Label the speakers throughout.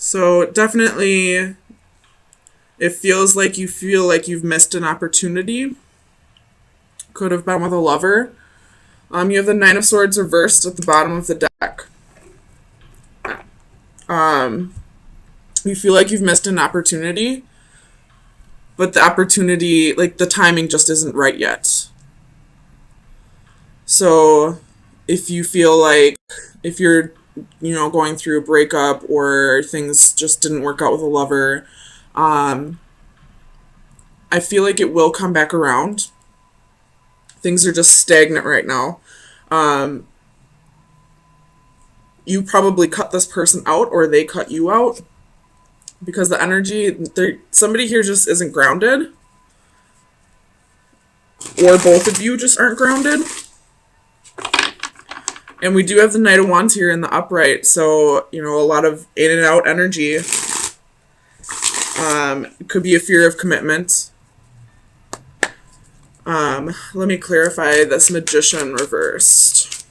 Speaker 1: So definitely it feels like you feel like you've missed an opportunity. Could have been with a lover. You have the Nine of Swords reversed at the bottom of the deck. You feel like you've missed an opportunity, but the opportunity, like the timing just isn't right yet. So if you feel like if you're, going through a breakup or things just didn't work out with a lover, um, I feel like it will come back around. Things are just stagnant right now. Um, you probably cut this person out or they cut you out because the energy, somebody here just isn't grounded, or both of you just aren't grounded. And we do have the Knight of Wands here in the upright, so, a lot of in and out energy. It could be a fear of commitment. Let me clarify this Magician reversed,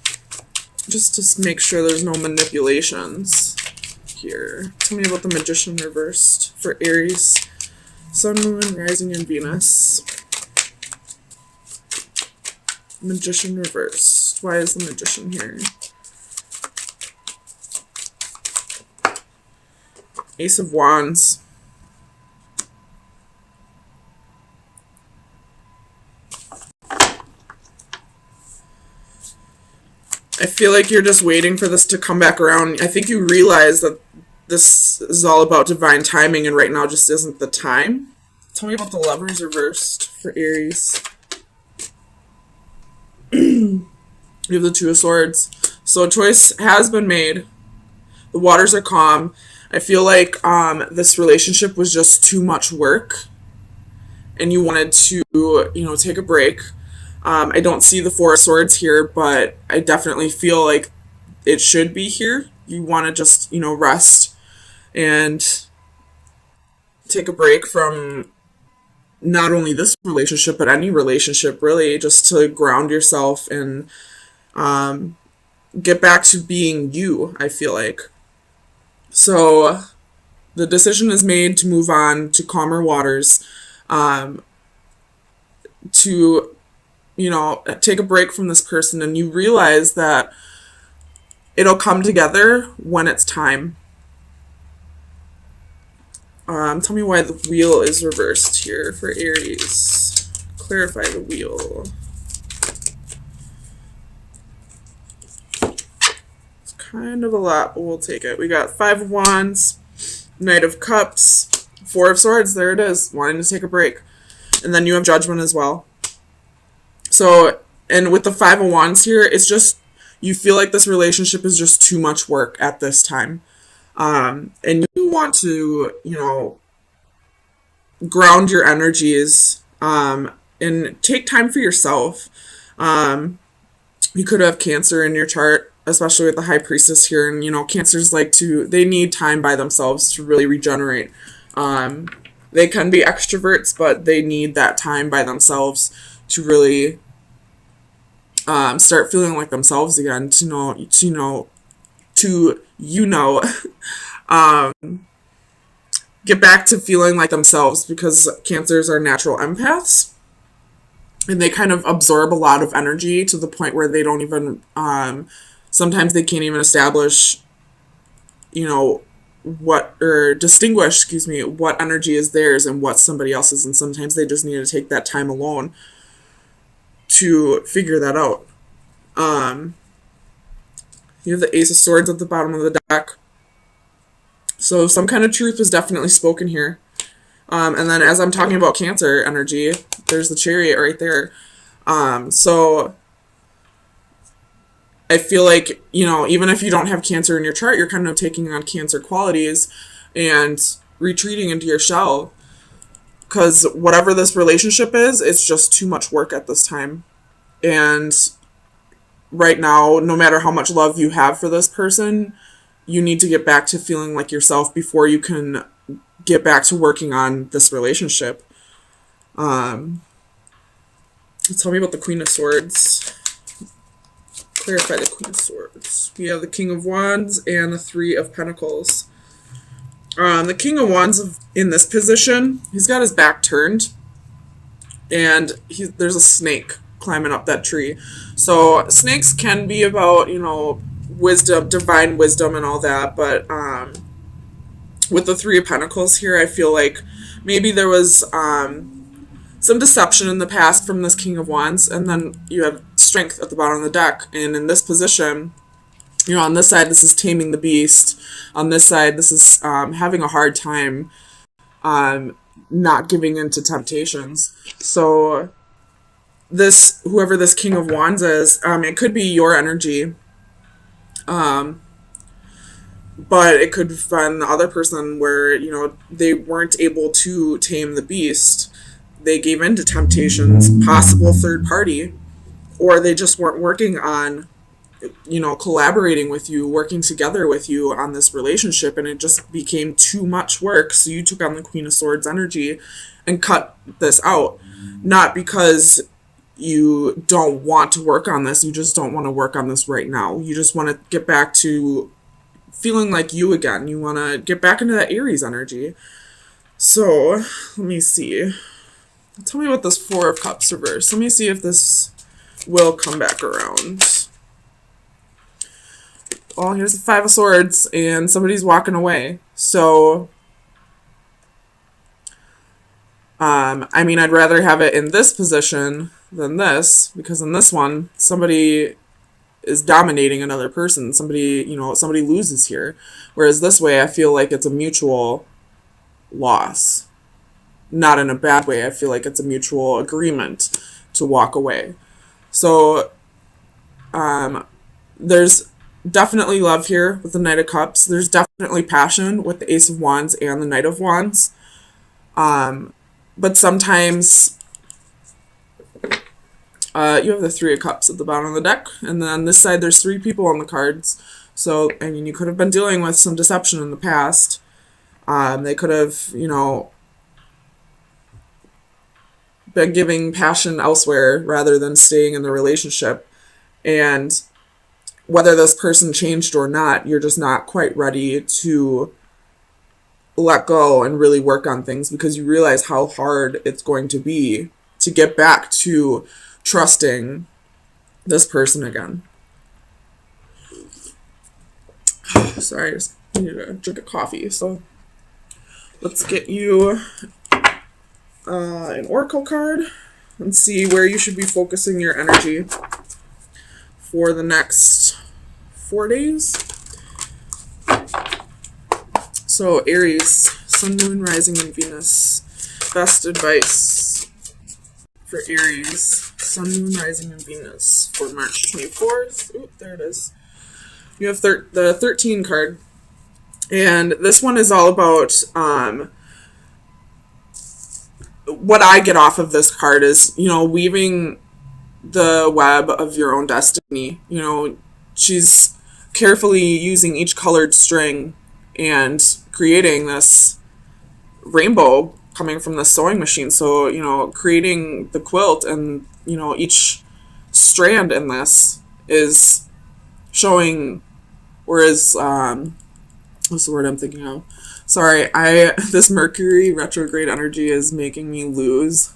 Speaker 1: just to make sure there's no manipulations here. Tell me about the Magician reversed for Aries, Sun, Moon, Rising, and Venus. Magician reversed. Why is the Magician here? Ace of Wands. I feel like you're just waiting for this to come back around. I think you realize that this is all about divine timing, and right now just isn't the time. Tell me about the Lovers reversed for Aries. You have the Two of Swords. So a choice has been made. The waters are calm. I feel like this relationship was just too much work, and you wanted to, take a break. I don't see the Four of Swords here, but I definitely feel like it should be here. You want to just, rest and take a break from not only this relationship, but any relationship, really, just to ground yourself and get back to being you, I feel like. So the decision is made to move on to calmer waters, to take a break from this person, and you realize that it'll come together when it's time. Tell me why the wheel is reversed here for Aries. Clarify the wheel. It's kind of a lot, but we'll take it. We got Five of Wands, Knight of Cups, Four of Swords. There it is, wanting to take a break. And then you have Judgment as well. So, and with the Five of Wands here, it's just, you feel like this relationship is just too much work at this time. And you want to, ground your energies, and take time for yourself. You could have Cancer in your chart, especially with the High Priestess here. And, Cancers they need time by themselves to really regenerate. They can be extroverts, but they need that time by themselves to really start feeling like themselves again, get back to feeling like themselves, because Cancers are natural empaths, and they kind of absorb a lot of energy to the point where they don't even, sometimes they can't even establish, distinguish, what energy is theirs and what somebody else's, and sometimes they just need to take that time alone to figure that out. You have the Ace of Swords at the bottom of the deck. So some kind of truth was definitely spoken here. And then as I'm talking about Cancer energy, there's the Chariot right there. So I feel like, even if you don't have Cancer in your chart, you're kind of taking on Cancer qualities and retreating into your shell. Because whatever this relationship is, it's just too much work at this time. And right now, no matter how much love you have for this person, you need to get back to feeling like yourself before you can get back to working on this relationship. Tell me about the Queen of Swords. Clarify the Queen of Swords. We have the King of Wands and the Three of Pentacles. The King of Wands in this position, he's got his back turned, and there's a snake climbing up that tree. So snakes can be about, wisdom, divine wisdom, and all that. But with the Three of Pentacles here, I feel like maybe there was some deception in the past from this King of Wands, and then you have Strength at the bottom of the deck. And in this position, on this side, this is taming the beast. On this side, this is having a hard time not giving in to temptations. So whoever this King of Wands is, it could be your energy, but it could have been the other person where, they weren't able to tame the beast. They gave in to temptations, possible third party, or they just weren't working on, collaborating with you, working together with you on this relationship, and it just became too much work. So you took on the Queen of Swords energy and cut this out. Not because you don't want to work on this, you just don't want to work on this right now. You just want to get back to feeling like you again. You want to get back into that Aries energy. So, let me see. Tell me about this Four of Cups reverse. Let me see if this will come back around. Well, here's the Five of Swords, and somebody's walking away. So, I'd rather have it in this position than this, because in this one, somebody is dominating another person. Somebody loses here. Whereas this way, I feel like it's a mutual loss. Not in a bad way. I feel like it's a mutual agreement to walk away. So, there's definitely love here with the Knight of Cups. There's definitely passion with the Ace of Wands and the Knight of Wands. But sometimes you have the Three of Cups at the bottom of the deck, and then on this side there's three people on the cards. So, you could have been dealing with some deception in the past. They could have, been giving passion elsewhere rather than staying in the relationship. And whether this person changed or not, you're just not quite ready to let go and really work on things, because you realize how hard it's going to be to get back to trusting this person again. Sorry, I just need to drink a coffee. So let's get you an oracle card and see where you should be focusing your energy for the next 4 days. So Aries, Sun, Moon, Rising, and Venus. Best advice for Aries, Sun, Moon, Rising, and Venus for March 24th. Ooh, there it is. You have the 13 card. And this one is all about, what I get off of this card is, weaving the web of your own destiny. She's carefully using each colored string and creating this rainbow coming from the sewing machine. So, creating the quilt, and, each strand in this is showing, whereas, what's the word I'm thinking of? Sorry, this Mercury retrograde energy is making me lose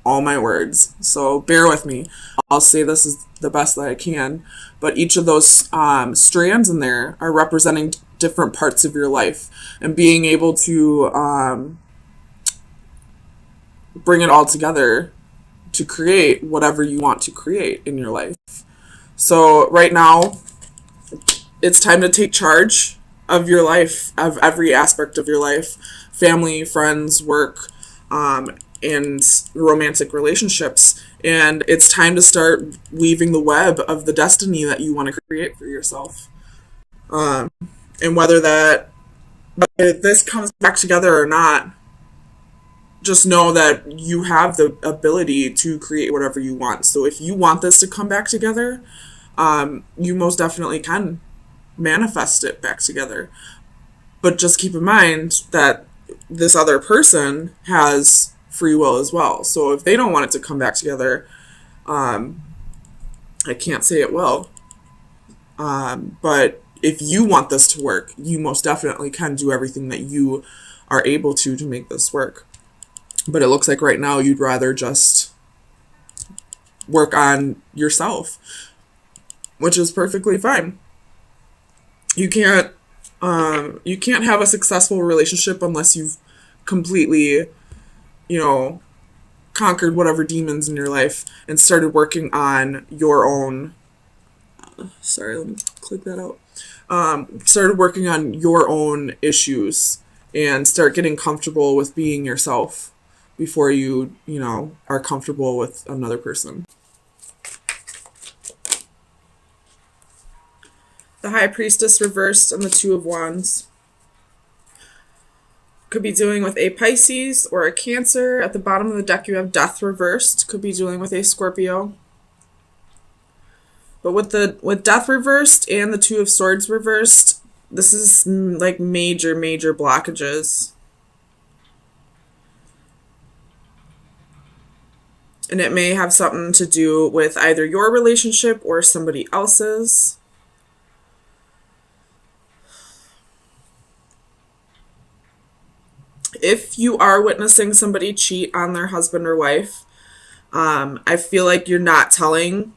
Speaker 1: all my words. So bear with me. I'll say this is the best that I can. But each of those strands in there are representing different parts of your life. And being able to bring it all together to create whatever you want to create in your life. So right now, it's time to take charge of your life, of every aspect of your life. Family, friends, work, and romantic relationships. And it's time to start weaving the web of the destiny that you want to create for yourself. And whether this comes back together or not, just know that you have the ability to create whatever you want. So if you want this to come back together, you most definitely can manifest it back together. But just keep in mind that this other person has free will as well. So if they don't want it to come back together, I can't say it will. But if you want this to work, you most definitely can do everything that you are able to make this work. But it looks like right now you'd rather just work on yourself, which is perfectly fine. You can't have a successful relationship unless you've completely, conquered whatever demons in your life and started working on your own. Sorry, let me click that out. Started working on your own issues and start getting comfortable with being yourself before you are comfortable with another person. The High Priestess reversed and the Two of Wands. Could be dealing with a Pisces or a Cancer. At the bottom of the deck, you have Death reversed. Could be dealing with a Scorpio. But with Death reversed and the Two of Swords reversed, this is like major, major blockages. And it may have something to do with either your relationship or somebody else's. If you are witnessing somebody cheat on their husband or wife, I feel like you're not telling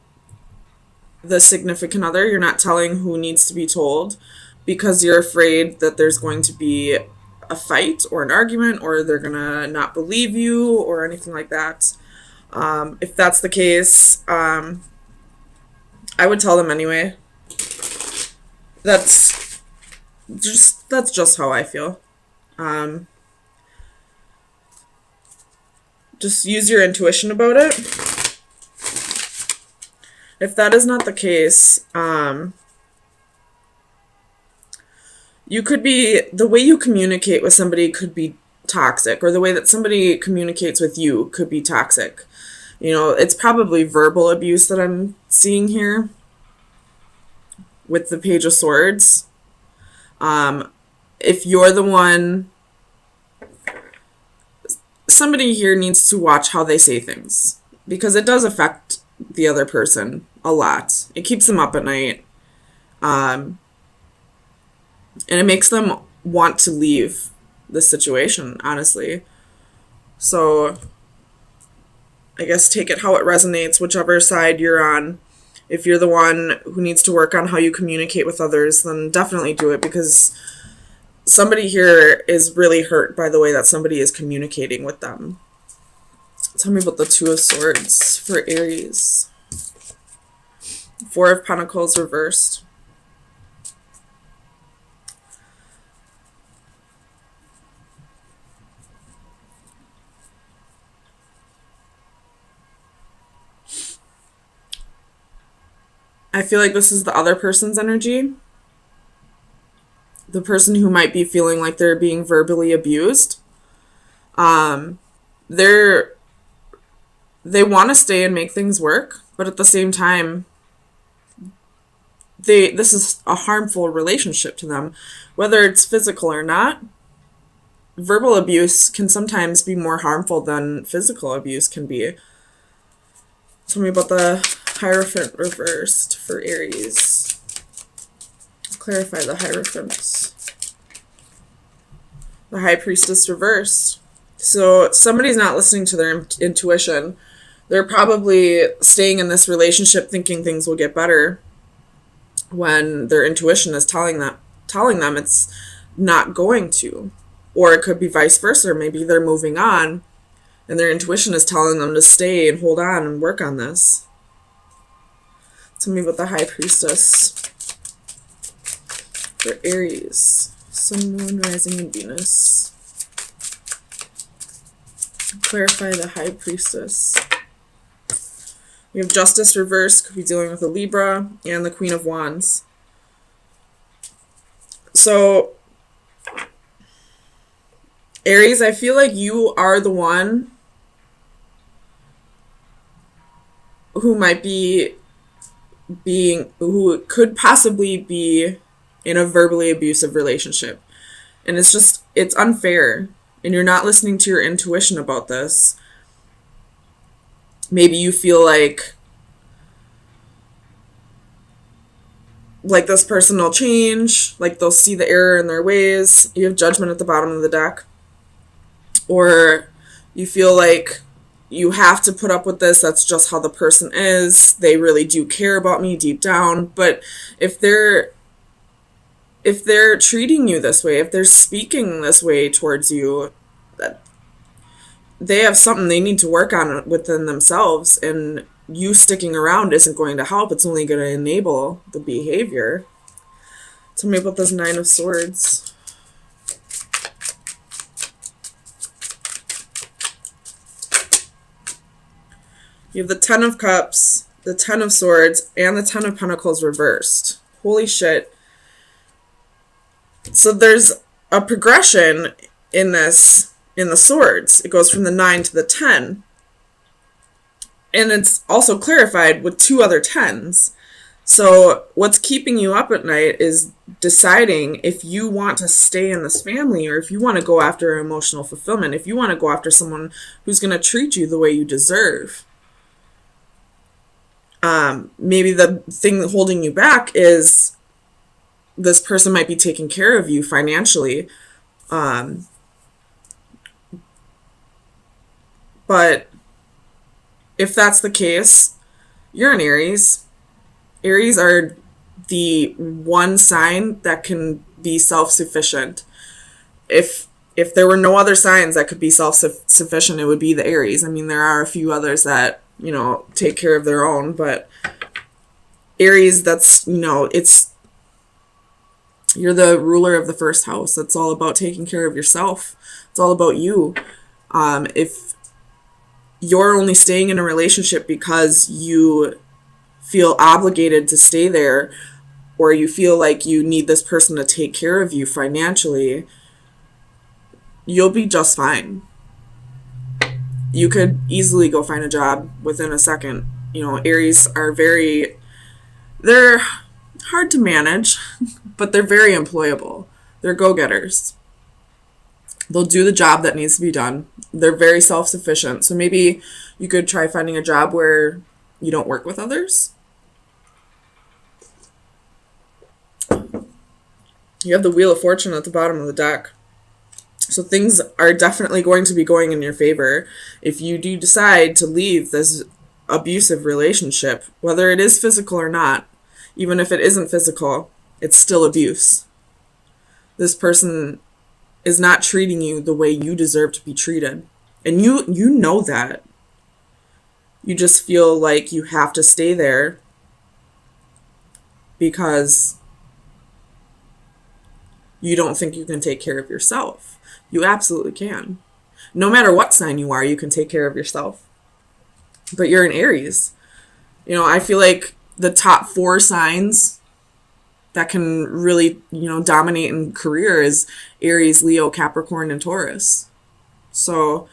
Speaker 1: the significant other. You're not telling who needs to be told because you're afraid that there's going to be a fight or an argument or they're going to not believe you or anything like that. If that's the case, I would tell them anyway. That's just how I feel. Just use your intuition about it. If that is not the case, you could be, the way you communicate with somebody could be toxic, or the way that somebody communicates with you could be toxic. It's probably verbal abuse that I'm seeing here with the Page of Swords. If you're the one, somebody here needs to watch how they say things because it does affect the other person a lot. It keeps them up at night. And it makes them want to leave the situation, honestly. So I guess take it how it resonates, whichever side you're on. If you're the one who needs to work on how you communicate with others, then definitely do it because somebody here is really hurt by the way that somebody is communicating with them. Tell me about the Two of Swords for Aries. Four of Pentacles reversed. I feel like this is the other person's energy. The person who might be feeling like they're being verbally abused. They want to stay and make things work, but at the same time, this is a harmful relationship to them. Whether it's physical or not, verbal abuse can sometimes be more harmful than physical abuse can be. Tell me about the Hierophant reversed for Aries. Clarify the Hierophants. The High Priestess reversed. So somebody's not listening to their intuition. They're probably staying in this relationship thinking things will get better when their intuition is telling them it's not going to. Or it could be vice versa. Maybe they're moving on and their intuition is telling them to stay and hold on and work on this. Tell me about the High Priestess for Aries. Sun, Moon, Rising, and Venus. Clarify the High Priestess. We have Justice reversed, could be dealing with a Libra, and the Queen of Wands. So, Aries, I feel like you are the one who might be who could possibly be in a verbally abusive relationship. And it's unfair. And you're not listening to your intuition about this. Maybe you feel like like this person will change, like they'll see the error in their ways. You have Judgment at the bottom of the deck. Or you feel like you have to put up with this, that's just how the person is, they really do care about me deep down. But if they're treating you this way, if they're speaking this way towards you, they have something they need to work on within themselves, and you sticking around isn't going to help. It's only going to enable the behavior. Tell me about this Nine of Swords. You have the Ten of Cups, the Ten of Swords, and the Ten of Pentacles reversed. Holy shit. So there's a progression in this, in the swords. It goes from the 9 to the 10. And it's also clarified with 2 other 10s. So what's keeping you up at night is deciding if you want to stay in this family, or if you want to go after emotional fulfillment, if you want to go after someone who's going to treat you the way you deserve. Maybe the thing holding you back is this person might be taking care of you financially. But if that's the case, you're an Aries. Aries are the one sign that can be self-sufficient. If there were no other signs that could be self-sufficient, it would be the Aries. I mean, there are a few others that, you know, take care of their own, but Aries, that's, you know, you're the ruler of the first house. It's all about taking care of yourself. It's all about you. If you're only staying in a relationship because you feel obligated to stay there, or you feel like you need this person to take care of you financially, you'll be just fine. You could easily go find a job within a second. You know, Aries are they're hard to manage, but they're very employable. They're go-getters. They'll do the job that needs to be done. They're very self-sufficient. So maybe you could try finding a job where you don't work with others. You have the Wheel of Fortune at the bottom of the deck. So things are definitely going to be going in your favor if you do decide to leave this abusive relationship, whether it is physical or not. Even if it isn't physical, it's still abuse. This person is not treating you the way you deserve to be treated. And you know that. You just feel like you have to stay there because you don't think you can take care of yourself. You absolutely can. No matter what sign you are, you can take care of yourself. But you're an Aries. You know, I feel like the top 4 signs that can really, you know, dominate in career is Aries, Leo, Capricorn, and Taurus. So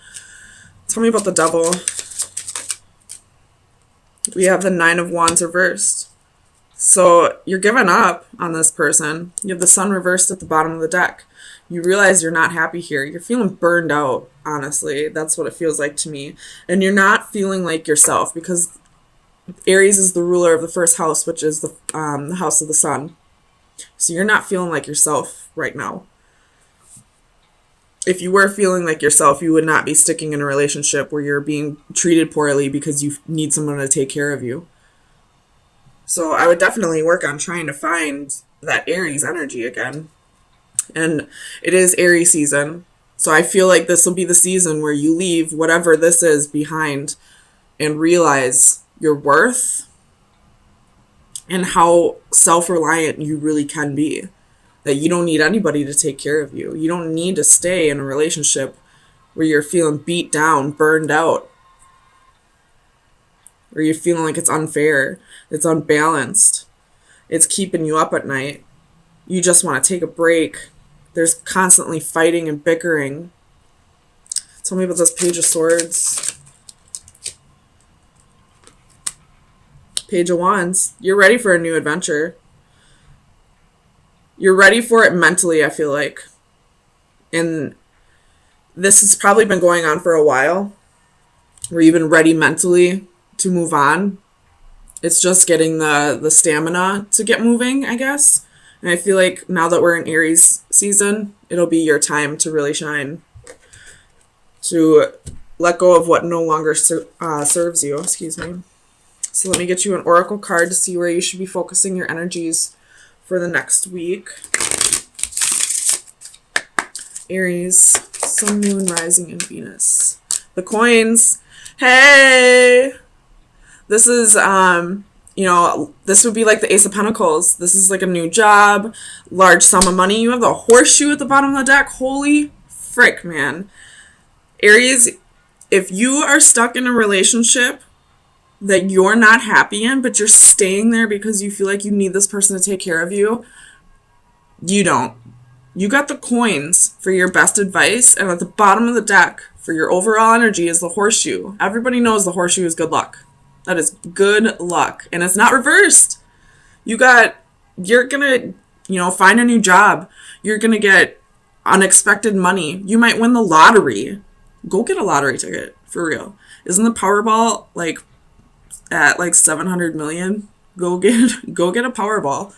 Speaker 1: tell me about the Devil. We have the Nine of Wands reversed. So you're giving up on this person. You have the Sun reversed at the bottom of the deck. You realize you're not happy here. You're feeling burned out, honestly. That's what it feels like to me. And you're not feeling like yourself because Aries is the ruler of the first house, which is the house of the sun. So you're not feeling like yourself right now. If you were feeling like yourself, you would not be sticking in a relationship where you're being treated poorly because you need someone to take care of you. So I would definitely work on trying to find that Aries energy again. And it is Aries season. So I feel like this will be the season where you leave whatever this is behind and realize your worth and how self-reliant you really can be. That you don't need anybody to take care of you. You don't need to stay in a relationship where you're feeling beat down, burned out, where you're feeling like it's unfair, it's unbalanced, it's keeping you up at night. You just want to take a break. There's constantly fighting and bickering. Tell me about this Page of Swords. Page of Wands. You're ready for a new adventure. You're ready for it mentally, I feel like. And this has probably been going on for a while, where you've been ready mentally to move on. It's just getting the stamina to get moving, I guess. And I feel like now that we're in Aries season, it'll be your time to really shine, to let go of what no longer serves you. Excuse me. So let me get you an oracle card to see where you should be focusing your energies for the next week. Aries, Sun, Moon, Rising, and Venus. The coins. Hey! This is, this would be like the Ace of Pentacles. This is like a new job, large sum of money. You have the horseshoe at the bottom of the deck. Holy frick, man. Aries, if you are stuck in a relationship that you're not happy in, but you're staying there because you feel like you need this person to take care of you, you don't. You got the coins for your best advice, and at the bottom of the deck for your overall energy is the horseshoe. Everybody knows the horseshoe is good luck. That is good luck. And it's not reversed. You're going to, find a new job. You're going to get unexpected money. You might win the lottery. Go get a lottery ticket, for real. Isn't the Powerball at 700 million? Go get a Powerball.